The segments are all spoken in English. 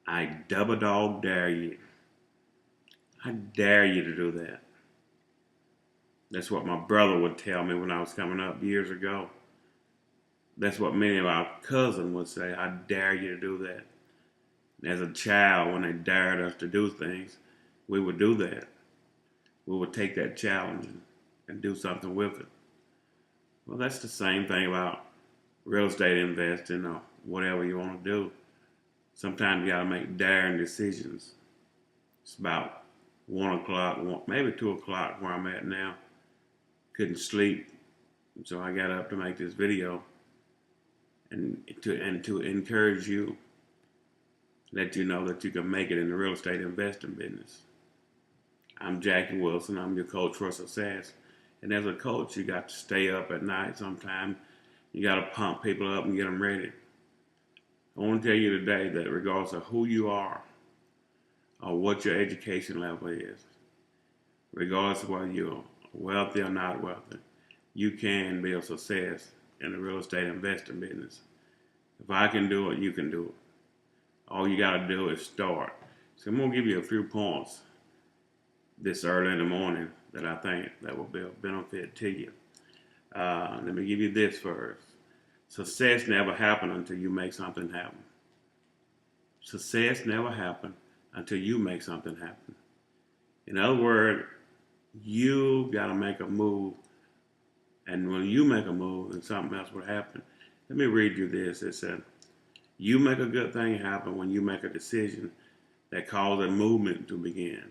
I double dog dare you. I dare you to do that. That's what my brother would tell me when I was coming up years ago. That's what many of our cousins would say. I dare you to do that. As a child, when they dared us to do things, we would do that. We would take that challenge and do something with it. Well, that's the same thing about real estate investing or whatever you want to do. Sometimes you got to make daring decisions. It's about 1 o'clock, maybe 2 o'clock where I'm at now. Couldn't sleep, so I got up to make this video and to encourage you, let you know that you can make it in the real estate investing business. I'm Jackie Wilson. I'm your coach for success. And as a coach, you got to stay up at night sometimes. You got to pump people up and get them ready. I want to tell you today that regardless of who you are or what your education level is, regardless of whether you're wealthy or not wealthy, you can be a success in the real estate investing business. If I can do it, you can do it. All you got to do is start. So I'm going to give you a few points this early in the morning that I think that will be a benefit to you. Let me give you this first. Success never happens until you make something happen. Success never happens until you make something happen. In other words, you got to make a move. And when you make a move, then something else will happen. Let me read you this. It said, you make a good thing happen when you make a decision that causes a movement to begin.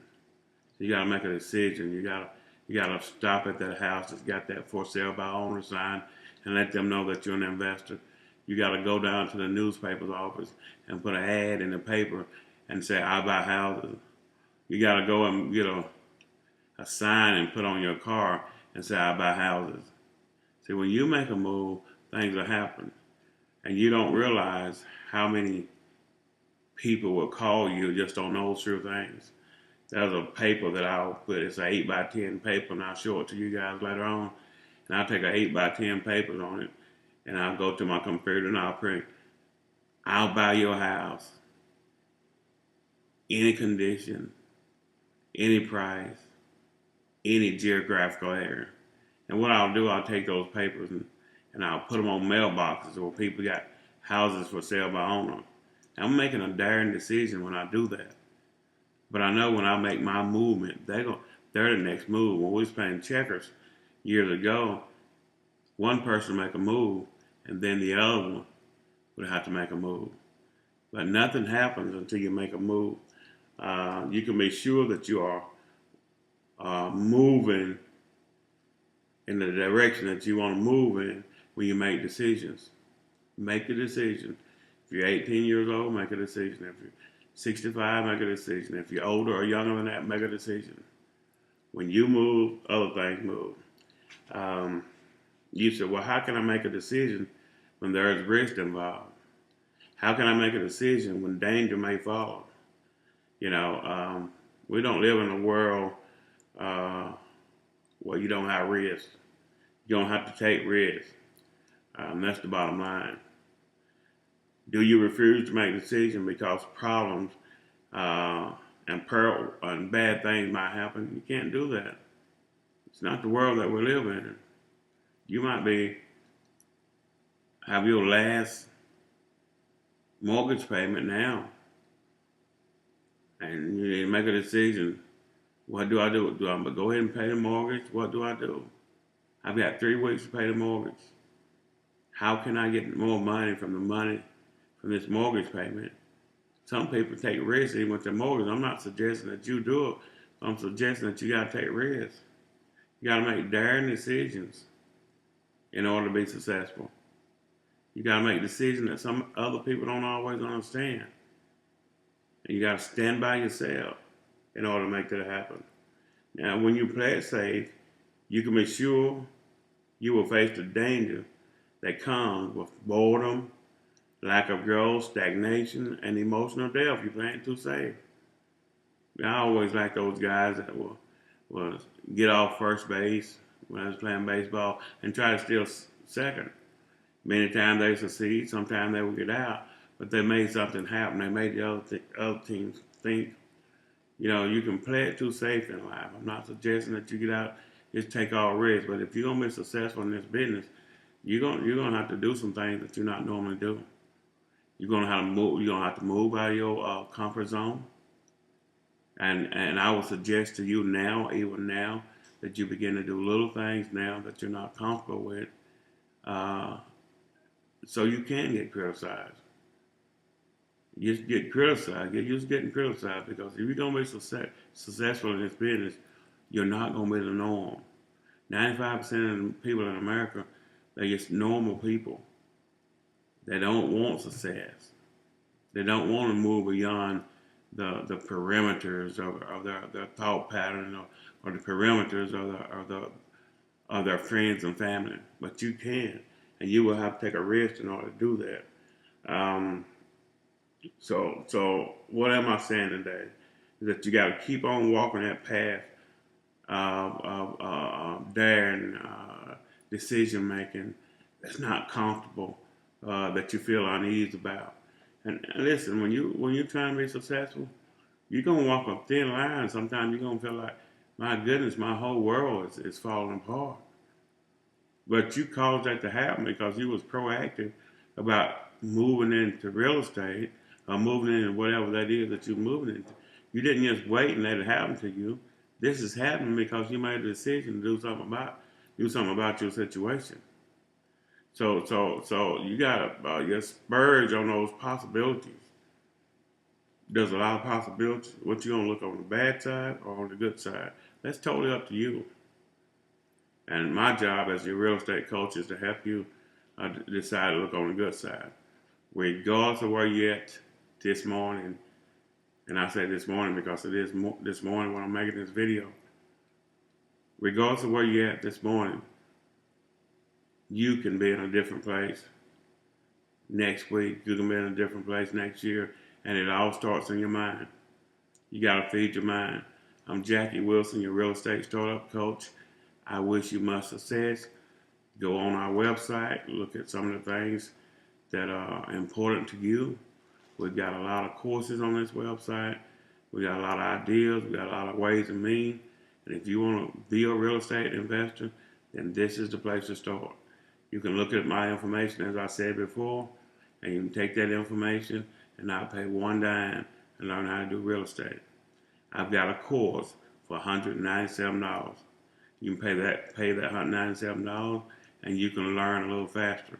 So you got to make a decision. You got to stop at that house that's got that for sale by owner sign and let them know that you're an investor. You got to go down to the newspaper's office and put an ad in the paper and say, I buy houses. You got to go and get a sign and put on your car and say, I buy houses. See, when you make a move, things will happen. And you don't realize how many people will call you just on those few things. There's a paper that I'll put, it's an 8x10 paper, and I'll show it to you guys later on. And I'll take an 8x10 paper on it, and I'll go to my computer and I'll print, I'll buy your house. Any condition, any price, any geographical area. And what I'll do, I'll take those papers and I'll put them on mailboxes where people got houses for sale by owner. I'm making a daring decision when I do that. But I know when I make my movement, they're the next move. When we was playing checkers years ago, one person make a move, and then the other one would have to make a move. But nothing happens until you make a move. You can be sure that you are moving in the direction that you want to move in when you make decisions. Make a decision. If you're 18 years old, make a decision. If you're 65, make a decision. If you're older or younger than that, make a decision. When you move, other things move. You said, well, how can I make a decision when there is risk involved? How can I make a decision when danger may follow? You know, we don't live in a world where you don't have risk. You don't have to take risk. That's the bottom line. Do you refuse to make a decision because problems and bad things might happen? You can't do that. It's not the world that we live in. You might have your last mortgage payment now, and you need to make a decision. What do I do? Do I go ahead and pay the mortgage? What do I do? I've got 3 weeks to pay the mortgage. How can I get more money from this mortgage payment? Some people take risks even with their mortgage. I'm not suggesting that you do it. I'm suggesting that you got to take risks. You got to make daring decisions in order to be successful. You got to make decisions that some other people don't always understand. And you got to stand by yourself in order to make that happen. Now, when you play it safe, you can be sure you will face the danger that comes with boredom, lack of growth, stagnation, and emotional death. You're playing too safe. I always like those guys that will get off first base when I was playing baseball and try to steal second. Many times they succeed, sometimes they will get out, but they made something happen. They made the other teams think. You know, you can play it too safe in life. I'm not suggesting that you get out just take all risks, but if you're gonna be successful in this business, you're gonna have to do some things that you're not normally doing. You're gonna have to move. You're gonna have to move out of your comfort zone. And I would suggest to you now, even now, that you begin to do little things now that you're not comfortable with, uh, so you can get criticized. You just get criticized. Get used to getting criticized because if you're gonna be successful in this business, you're not gonna be the norm. 95% of the people in America, they're just normal people. They don't want success. They don't want to move beyond the perimeters of their thought pattern or the perimeters of their friends and family. But you can, and you will have to take a risk in order to do that. So what am I saying today? Is that you got to keep on walking that path of daring decision making that's not comfortable, that you feel unease about. And listen, when you're trying to be successful, you're gonna walk a thin line. Sometimes you're gonna feel like, my goodness, my whole world is falling apart. But you caused that to happen because you was proactive about moving into real estate or moving into whatever that is that you're moving into. You didn't just wait and let it happen to you. This is happening because you made a decision to do something about your situation. So you gotta just spurge on those possibilities. There's a lot of possibilities. What you gonna look on the bad side or on the good side? That's totally up to you. And my job as your real estate coach is to help you decide to look on the good side, regardless of where you're at this morning. And I say this morning because it is this morning when I'm making this video. Regardless of where you're at this morning, you can be in a different place next week. You can be in a different place next year. And it all starts in your mind. You got to feed your mind. I'm Jackie Wilson, your real estate startup coach. I wish you much success. Go on our website, look at some of the things that are important to you. We've got a lot of courses on this website. We got a lot of ideas. We got a lot of ways and means. And if you want to be a real estate investor, then this is the place to start. You can look at my information, as I said before, and you can take that information and not pay one dime and learn how to do real estate. I've got a course for $197. You can pay that $197, and you can learn a little faster.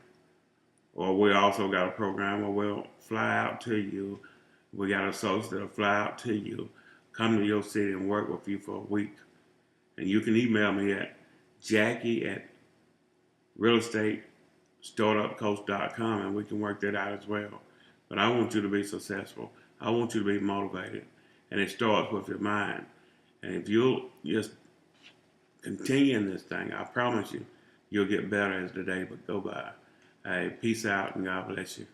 Or we also got a program where we'll fly out to you. We got associates that'll fly out to you, come to your city and work with you for a week. And you can email me at jackie@realestatestartupcoach.com, and we can work that out as well. But I want you to be successful. I want you to be motivated. And it starts with your mind. And if you'll just continue in this thing, I promise you, you'll get better as the day go by. Hey, peace out and God bless you.